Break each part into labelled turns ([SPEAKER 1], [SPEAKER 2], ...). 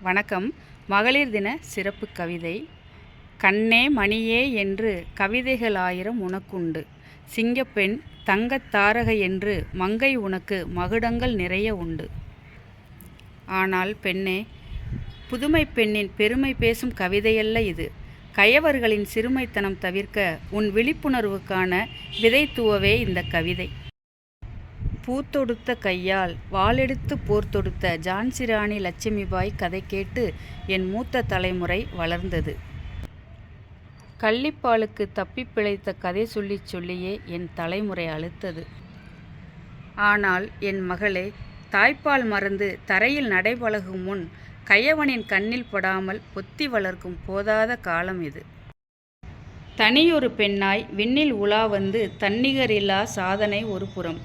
[SPEAKER 1] வணக்கம். மகளிர் தின சிறப்பு கவிதை. கண்ணே மணியே என்று கவிதைகள் ஆயிரம் உனக்குண்டு. சிங்கப்பெண் தங்கத் தாரகை என்று மங்கை உனக்கு மகுடங்கள் நிறைய உண்டு. ஆனால் பெண்ணே, புதுமைப் பெண்ணின் பெருமை பேசும் கவிதையல்ல இது. கயவர்களின் சிறுமைத்தனம் தவிர்க்க உன் விழிப்புணர்வுக்கான விதை தூவவே இந்த கவிதை. பூத்தொடுத்த கையால் வாளெடுத்து போர் தொடுத்த ஜான்சி ராணி லட்சுமிபாய் கதை கேட்டு என் மூத்த தலைமுறை வளர்ந்தது. கள்ளிப்பாலுக்கு தப்பிப் பிழைத்த கதை சொல்லிச் சொல்லியே என் தலைமுறை அழுத்தது. ஆனால் என் மகளே, தாய்ப்பால் மறந்து தரையில் நடைபழகும் முன் கயவனின் கண்ணில் படாமல் பொத்தி வளர்க்கும் போதாத காலம் இது. தனியொரு பெண்ணாய் விண்ணில் உலா வந்து தன்னிகரில்லா சாதனை ஒரு புறம்,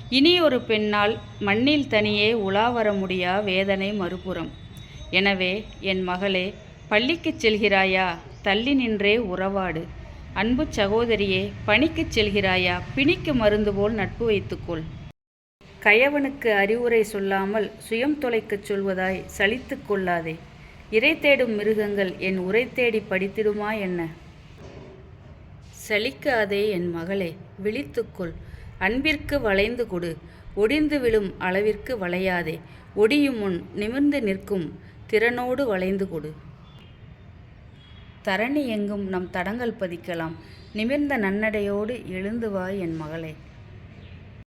[SPEAKER 1] இனியொரு பெண்ணால் மண்ணில் தனியே உலா வர முடியா வேதனை மறுபுறம். எனவே என் மகளே, பள்ளிக்குச் செல்கிறாயா? தள்ளி நின்றே உறவாடு. அன்பு சகோதரியே, பணிக்குச் செல்கிறாயா? பிணிக்கு மருந்து போல் நட்பு வைத்துக்கொள். கயவனுக்கு அறிவுரை சொல்லாமல் சுயம் தொலைக்கச் சொல்வதாய் சலித்து கொள்ளாதே. இரை தேடும் மிருகங்கள் என் உரை தேடி படித்திடுமா என்ன? சலிக்காதே என் மகளே, விழித்துக்கொள். அன்பிற்கு வளைந்து கொடு. ஒடிந்து விழும் அளவிற்கு வளையாதே. ஒடியும் முன் நிமிர்ந்து நிற்கும் திறனோடு வளைந்து கொடு. தரணி எங்கும் நம் தடங்கள் பதிக்கலாம். நிமிர்ந்த நன்னடையோடு எழுந்து வா என் மகளே.